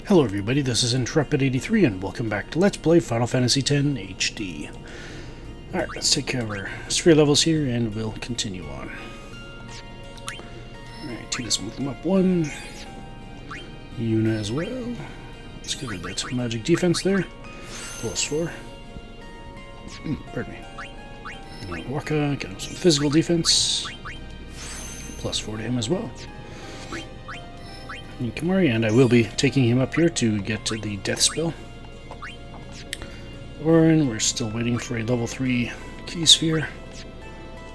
Hello everybody, this is Intrepid83 and welcome back to Let's Play Final Fantasy X HD. Alright, let's take care of our sphere levels here and we'll continue on. Alright, Tidus move them up 1. Yuna as well. Let's get rid of that magic defense there. +4. Pardon me. Waka, get him some physical defense. +4 to him as well. Kamari, and I will be taking him up here to get to the death spell. Orin, we're still waiting for a level 3 key sphere.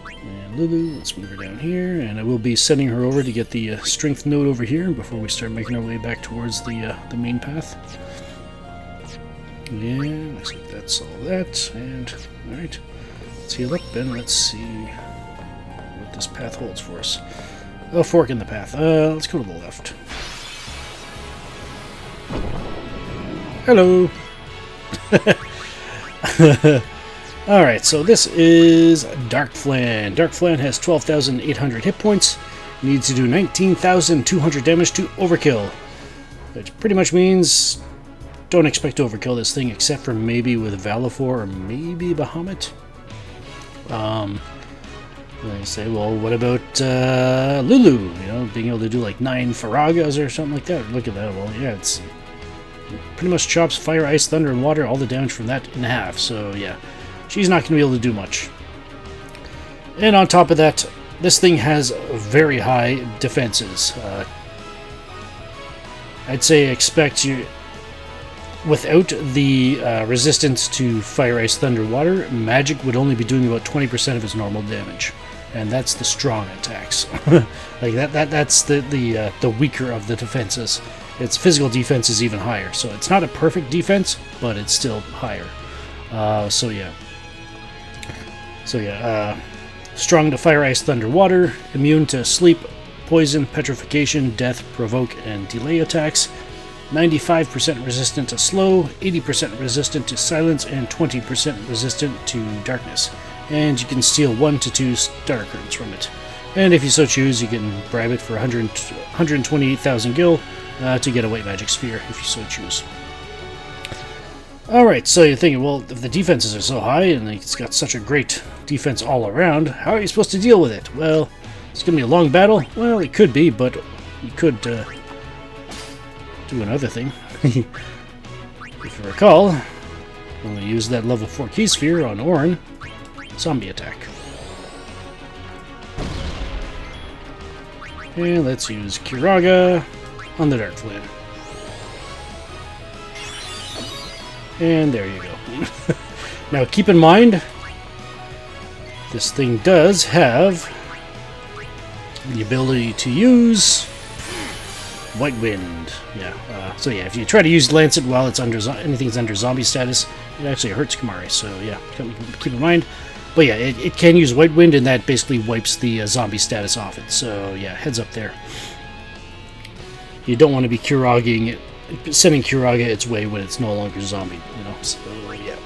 And Lulu, let's move her down here, and I will be sending her over to get the strength node over here before we start making our way back towards the main path. Yeah, looks like that's all that, and alright, let's heal up and let's see what this path holds for us. A fork in the path. Let's go to the left. Hello! Alright, so this is Dark Flan. Dark Flan has 12,800 hit points. Needs to do 19,200 damage to overkill. Which pretty much means don't expect to overkill this thing except for maybe with Valifor or maybe Bahamut. I say, well, what about Lulu? You know, being able to do like 9 Faragas or something like that. Look at that. Well, yeah, it's pretty much chops fire, ice, thunder, and water, all the damage from that in half. So, yeah, she's not going to be able to do much. And on top of that, this thing has very high defenses. I'd say expect you... Without the resistance to fire, ice, thunder, water, magic would only be doing about 20% of its normal damage. And that's the strong attacks. Like that's the weaker of the defenses. Its physical defense is even higher. So it's not a perfect defense, but it's still higher. So yeah. Strong to fire, ice, thunder, water. Immune to sleep, poison, petrification, death, provoke, and delay attacks. 95% resistant to slow, 80% resistant to silence, and 20% resistant to darkness. And you can steal 1 to 2 starter cards from it. And if you so choose, you can bribe it for 128,000 gil to get a white magic sphere, if you so choose. Alright, so you're thinking, well, if the defenses are so high and it's got such a great defense all around, how are you supposed to deal with it? Well, it's going to be a long battle? Well, it could be, but you could do another thing. If you recall, when we used that level 4 key sphere on Orin, zombie attack. And let's use Kiraga on the Dark Flan. And there you go. Now keep in mind, this thing does have the ability to use White Wind. Yeah. So yeah, if you try to use Lancet while it's under anything's under zombie status, it actually hurts Kamari. So yeah, keep in mind. But yeah, it can use White Wind, and that basically wipes the zombie status off it. So yeah, heads up there. You don't want to be sending Kiraga its way when it's no longer zombie. You know. So yeah.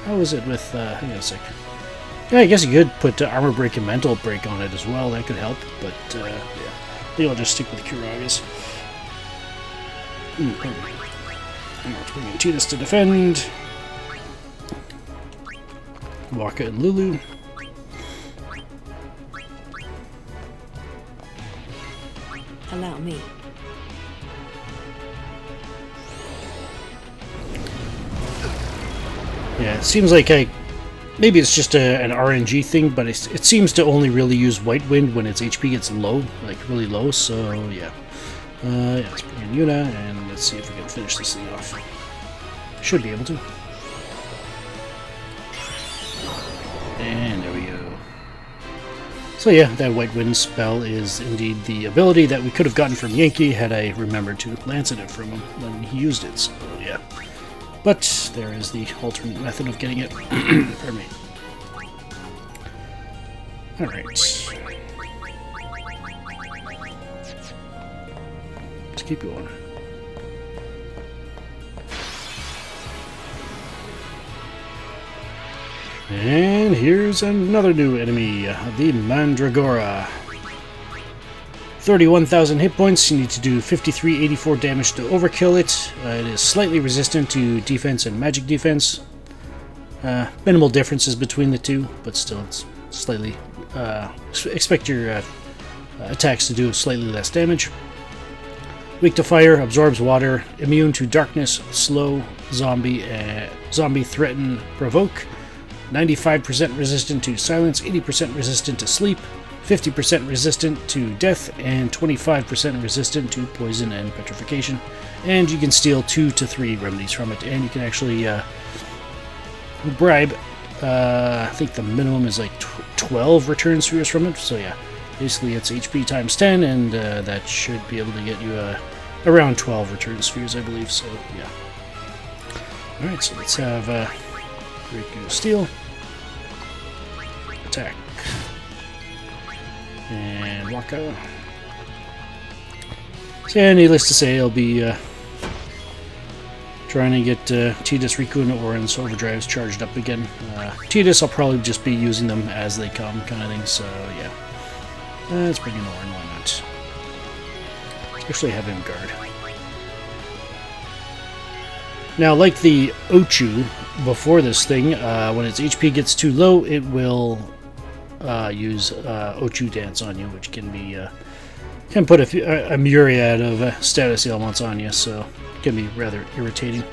How is it with? Hang on a sec. Yeah, I guess you could put Armor Break and Mental Break on it as well. That could help. But yeah, I think I'll just stick with Kiragas. I'm bringing Tidus to defend. Waka and Lulu. Allow me. Yeah, it seems like maybe it's just an RNG thing, but it seems to only really use White Wind when its HP gets low, like really low, so yeah. Yeah, let's bring in Yuna, and let's see if we can finish this thing off. Should be able to. And there we go. So yeah, that White Wind spell is indeed the ability that we could have gotten from Yankee had I remembered to Lancet it from him when he used it, so yeah. But there is the alternate method of getting it. Pardon me. Alright. Let's keep going. And here's another new enemy, the Mandragora. 31,000 hit points. You need to do 5384 damage to overkill it. It is slightly resistant to defense and magic defense. Minimal differences between the two, but still it's slightly... expect your attacks to do slightly less damage. Weak to fire, absorbs water, immune to darkness, slow, zombie, threaten, provoke. 95% resistant to silence, 80% resistant to sleep, 50% resistant to death, and 25% resistant to poison and petrification. And you can steal 2 to 3 remedies from it, and you can actually bribe, I think the minimum is like 12 return spheres from it, so yeah, basically it's HP times 10, and that should be able to get you around 12 return spheres, I believe, so yeah. Alright, so let's have Riku steal, attack, and Waka. So yeah, needless to say, I'll be trying to get Tidus, Riku, and Orin's overdrives charged up again. Tidus, I'll probably just be using them as they come, kind of thing, so yeah. Let's bring in Orin, why not? Especially have him guard. Now, like the Ochu before this thing, when its HP gets too low, it will use Ochu Dance on you, which can be can put a myriad of status ailments on you, so it can be rather irritating,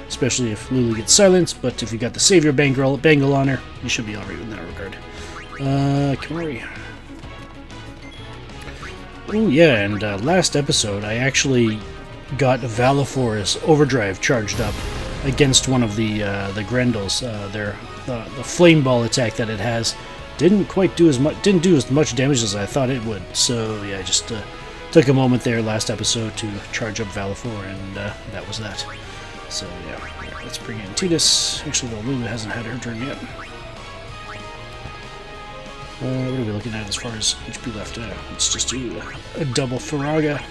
especially if Lulu gets silenced. But if you got the Savior Bangle on her, you should be alright in that regard. Kamari. Oh yeah, and last episode I actually got Valifor's overdrive charged up against one of the Grendels. The flame ball attack that it has didn't do as much damage as I thought it would. So yeah, I just took a moment there last episode to charge up Valifor, and that was that. So yeah, let's bring in Tidus. Actually, though, Lulu hasn't had her turn yet. What are we looking at as far as HP left? Let's just do a double Faraga.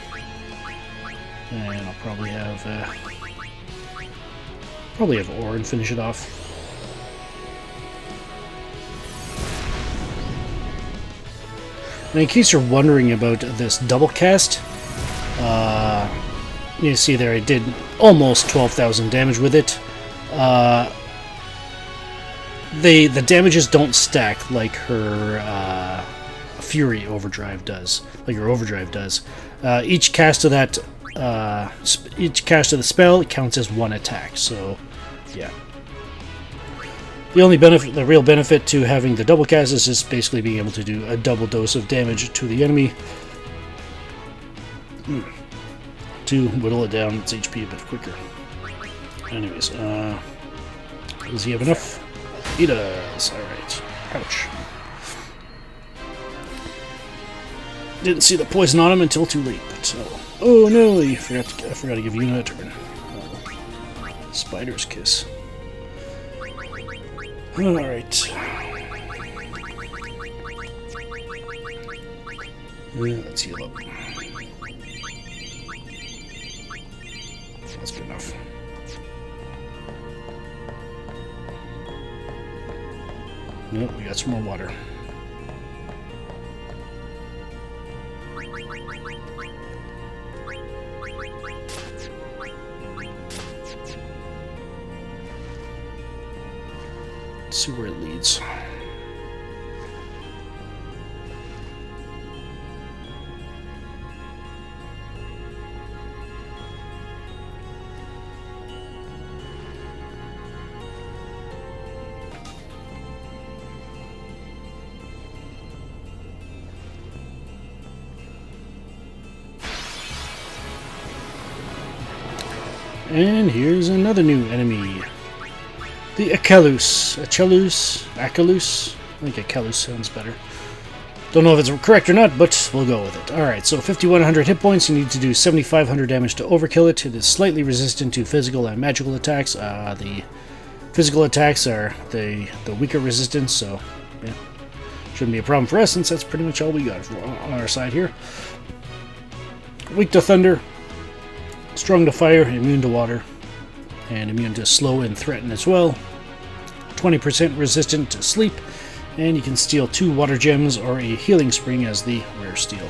And I'll probably have Orin finish it off. And in case you're wondering about this double cast, you see there I did almost 12,000 damage with it. The damages don't stack like her Fury Overdrive does, like her Overdrive does. Each cast of the spell counts as one attack, so yeah. The real benefit to having the double cast is just basically being able to do a double dose of damage to the enemy to whittle it down its HP a bit quicker. Anyways, does he have enough? He does. Alright. Ouch. Didn't see the poison on him until too late, but oh no, I forgot to give Yuna a turn. Spider's kiss. Alright. Let's heal up. That's good enough. Nope, we got some more water. Let's see where it leads. And here's another new enemy. The Achelous. Achelous? I think Achelous sounds better. Don't know if it's correct or not, but we'll go with it. Alright, so 5,100 hit points. You need to do 7,500 damage to overkill it. It is slightly resistant to physical and magical attacks. The physical attacks are the weaker resistance, so yeah, shouldn't be a problem for us since that's pretty much all we got on our side here. Weak to thunder. Strong to fire, immune to water, and immune to slow and threaten as well. 20% resistant to sleep, and you can steal 2 water gems or a healing spring as the rare steal.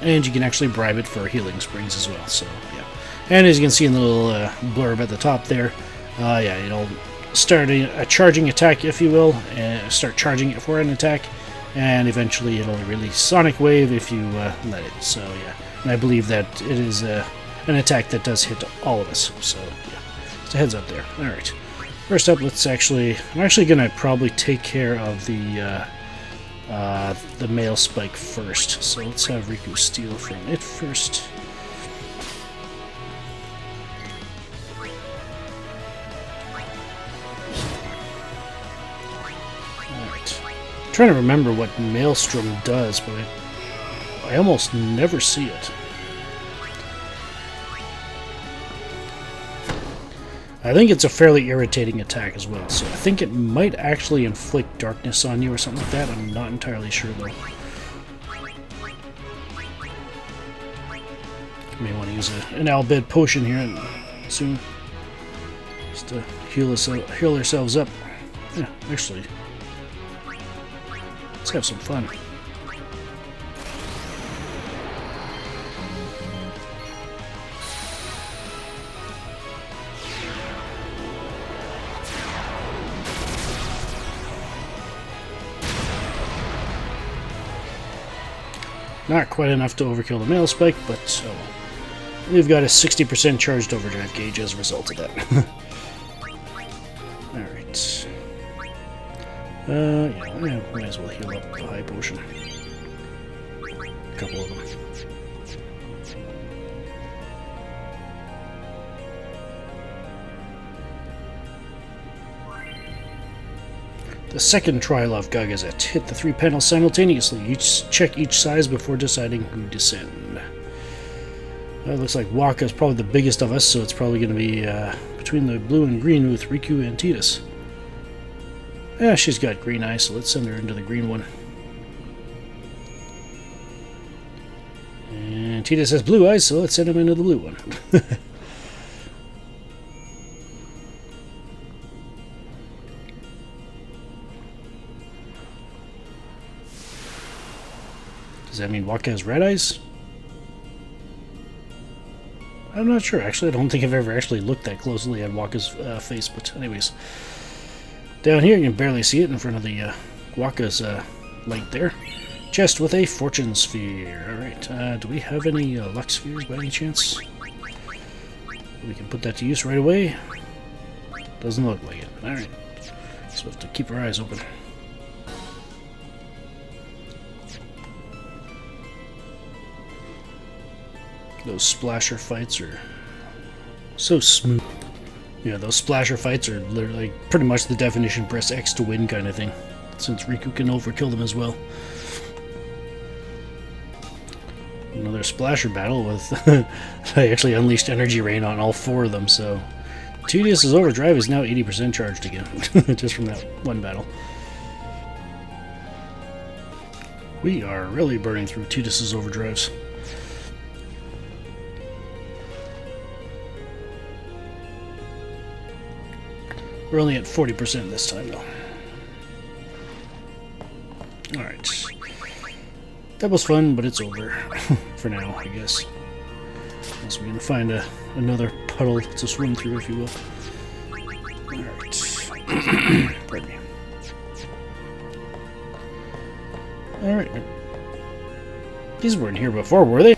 And you can actually bribe it for healing springs as well. So yeah. And as you can see in the little blurb at the top there, yeah, it'll start a charging attack, if you will, and start charging it for an attack, and eventually it'll release Sonic Wave if you let it. So yeah, and I believe that it is an attack that does hit all of us. So yeah, it's a heads up there. All right. First up, I'm actually gonna probably take care of the male spike first. So let's have Riku steal from it first. Alright. I'm trying to remember what Maelstrom does, but I almost never see it. I think it's a fairly irritating attack as well, so I think it might actually inflict darkness on you or something like that. I'm not entirely sure, though. May want to use an Albed potion here soon, just to heal ourselves up. Yeah, actually, let's have some fun. Not quite enough to overkill the male spike, but we've got a 60% charged overdrive gauge as a result of that. Alright. Yeah, might as well heal up the high potion. A couple of them. The second trial of Gagazet. Hit the 3 panels simultaneously. Check each size before deciding who to send. It looks like Wakka is probably the biggest of us, so it's probably going to be between the blue and green with Riku and Tidus. Yeah, she's got green eyes, so let's send her into the green one. And Tidus has blue eyes, so let's send him into the blue one. Does that mean Wakka has red eyes? I'm not sure. Actually, I don't think I've ever actually looked that closely at Wakka's face, but anyways. Down here, you can barely see it in front of the Wakka's light there. Chest with a fortune sphere. Alright, do we have any luck spheres by any chance? We can put that to use right away. Doesn't look like it. Alright. So we have to keep our eyes open. Those splasher fights are so smooth. Yeah, those splasher fights are literally pretty much the definition press X to win kind of thing, since Riku can overkill them as well. Another splasher battle with I actually unleashed energy rain on all 4 of them, so Tidus' overdrive is now 80% charged again, just from that one battle. We are really burning through Tidus' overdrives. We're only at 40% this time, though. Alright. That was fun, but it's over. For now, I guess. Unless we're going to find another puddle to swim through, if you will. Alright. Pardon me. Alright. These weren't here before, were they?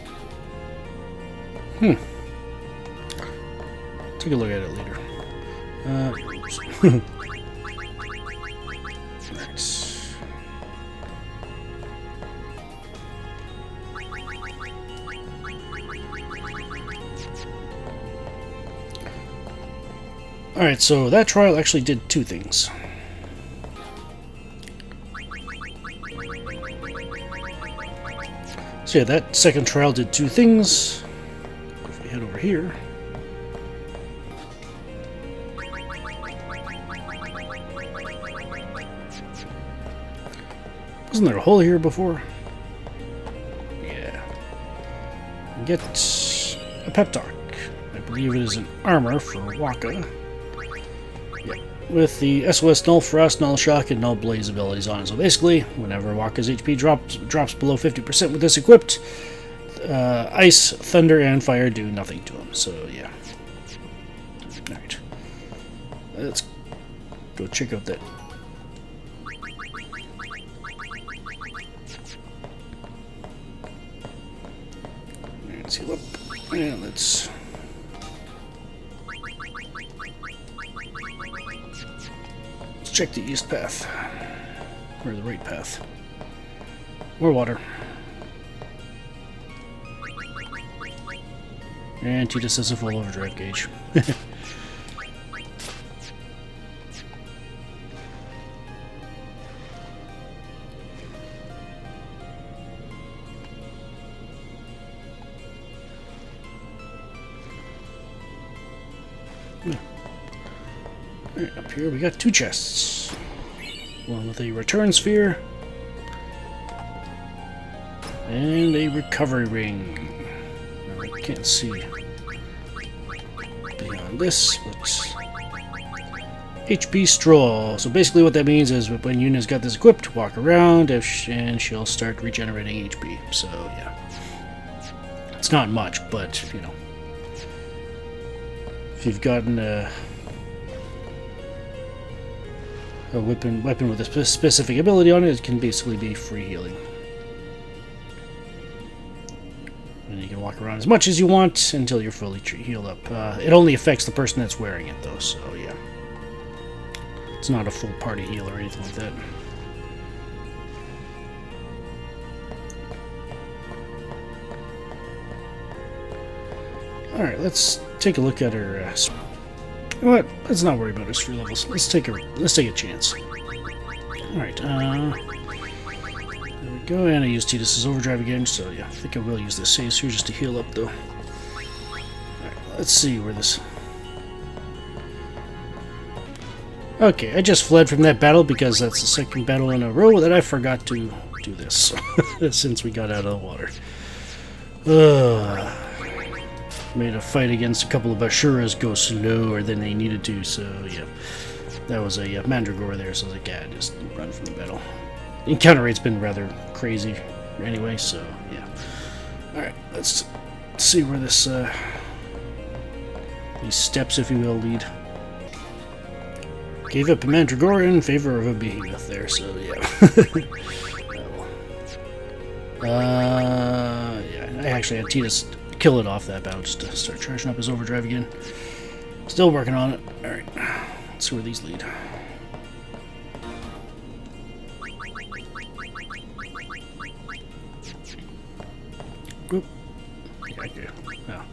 Take a look at it later. Nice. Alright, so that trial actually did 2 things. So yeah, that second trial did 2 things. If we head over here. Wasn't there a hole here before? Yeah. Get a pep talk. I believe it is an armor for Wakka. Yeah. With the SOS Null Frost, Null Shock, and Null Blaze abilities on it. So basically, whenever Wakka's HP drops below 50% with this equipped, ice, thunder, and fire do nothing to him. So yeah. All right. Let's go check out that. Let's heal up. And let's check the east path. Or the right path. More water. And Titus has a full overdrive gauge. Alright, up here we got 2 chests. One with a return sphere. And a recovery ring. Now, I can't see beyond this, but HP straw. So basically what that means is when Yuna's got this equipped, walk around and she'll start regenerating HP. So yeah. It's not much, but you know. If you've gotten a weapon with a specific ability on it, it can basically be free healing. And you can walk around as much as you want until you're fully healed up. It only affects the person that's wearing it, though, so yeah. It's not a full party heal or anything like that. Alright, let's take a look at her. You know what? Let's not worry about her sphere levels. Let's take a chance. Alright, there we go, and I used Titus's overdrive again, so yeah, I think I will use this save sphere just to heal up, though. Alright, let's see where this... Okay, I just fled from that battle because that's the second battle in a row that I forgot to do this, since we got out of the water. Made a fight against a couple of Ashuras go slower than they needed to, so yeah. That was a Mandragora there, so I was like, yeah, just run from the battle. The encounter rate's been rather crazy anyway, so yeah. Alright, let's see where this, these steps, if you will, lead. Gave up a Mandragora in favor of a Behemoth there, so yeah. Yeah, I actually had Titus kill it off that battle just to start charging up his overdrive again. Still working on it. Alright, let's see where these lead. Oop. Yeah, okay. Well,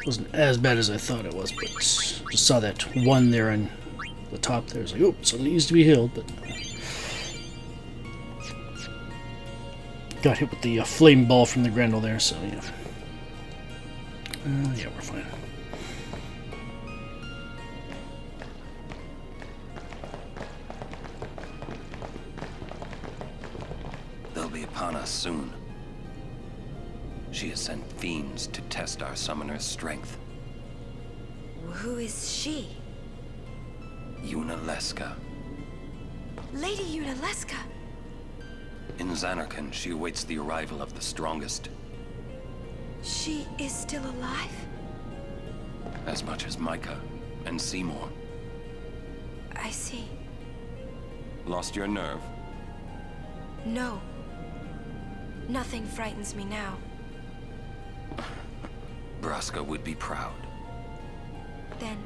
it wasn't as bad as I thought it was, but just saw that one there on the top there. It's like, oh, something needs to be healed, but got hit with the flame ball from the Grendel there, so yeah. Yeah, we're fine. They'll be upon us soon. She has sent fiends to test our summoner's strength. Who is she? Yunalesca. Lady Yunalesca. In Zanarkand, she awaits the arrival of the strongest. She is still alive? As much as Micah and Seymour. I see. Lost your nerve? No. Nothing frightens me now. Braska would be proud. Then,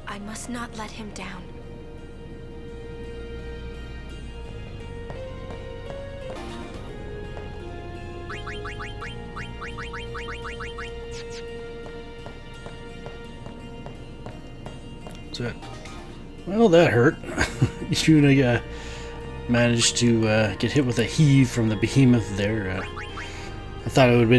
I must not let him down. Well, that hurt. Yuna managed to get hit with a heave from the behemoth there. I thought I would have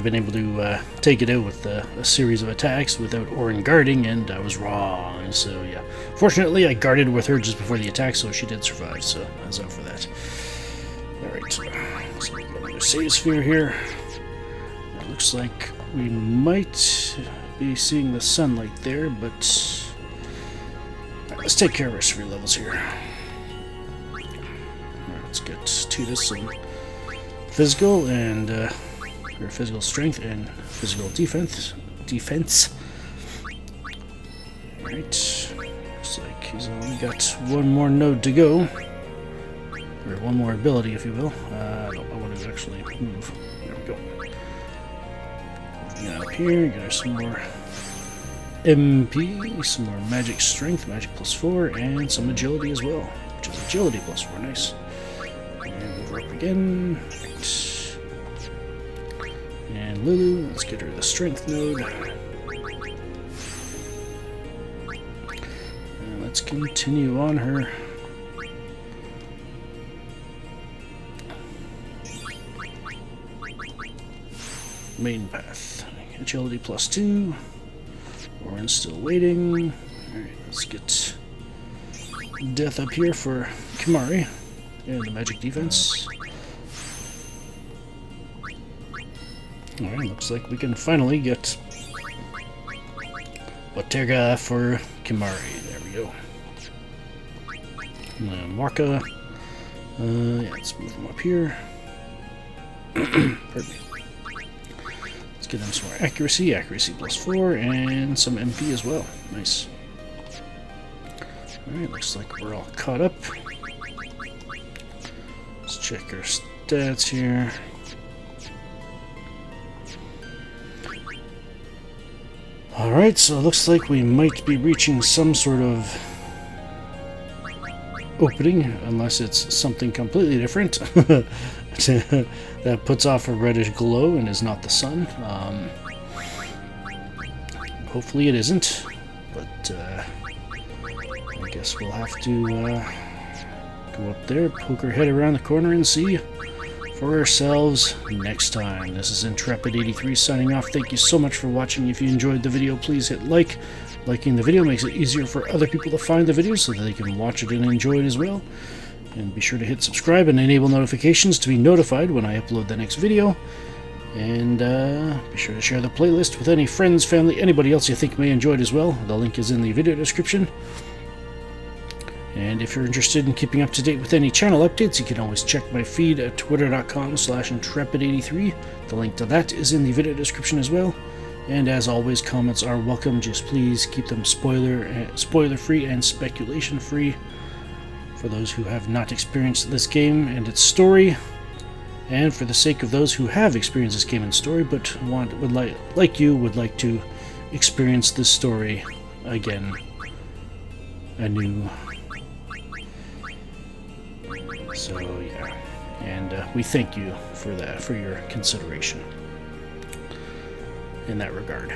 been able to take it out with a series of attacks without Orin guarding, and I was wrong. So yeah, fortunately I guarded with her just before the attack, so she did survive. So I was out for that. All right, so we got another save sphere here. It looks like we might be seeing the sunlight there, but. Let's take care of our sphere levels here. Alright, let's get to this some physical, and or physical strength and physical defense. Alright. Looks like he's only got one more node to go. Or one more ability, if you will. No, I want to actually move. There we go. Moving on up here, get her some more MP, some more magic strength, magic +4, and some agility as well, which is agility +4. Nice. And move her up again. Right. And Lulu, let's get her the strength node. And let's continue on her. Main path. Agility +2. Orin's still waiting. Alright, let's get Death up here for Kimahri. And the magic defense. Alright, looks like we can finally get Bottega for Kimahri. There we go. Marka. Yeah, let's move him up here. Pardon me. Get him some more accuracy +4, and some MP as well. Nice. Alright, looks like we're all caught up. Let's check our stats here. Alright, so it looks like we might be reaching some sort of opening, unless it's something completely different. That puts off a reddish glow and is not the sun. Hopefully it isn't, but I guess we'll have to go up there, poke our head around the corner, and see for ourselves next time. This is Intrepid83 signing off. Thank you so much for watching. If you enjoyed the video, please hit like. Liking the video makes it easier for other people to find the video so that they can watch it and enjoy it as well. And be sure to hit subscribe and enable notifications to be notified when I upload the next video. And be sure to share the playlist with any friends, family, anybody else you think may enjoy it as well. The link is in the video description. And if you're interested in keeping up to date with any channel updates, you can always check my feed at twitter.com/intrepid83. The link to that is in the video description as well. And as always, comments are welcome. Just please keep them spoiler-free and speculation-free for those who have not experienced this game and its story, and for the sake of those who have experienced this game and story but would like to experience this story again, anew. So yeah, and we thank you for that, for your consideration in that regard.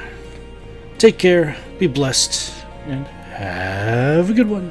Take care, be blessed, and have a good one.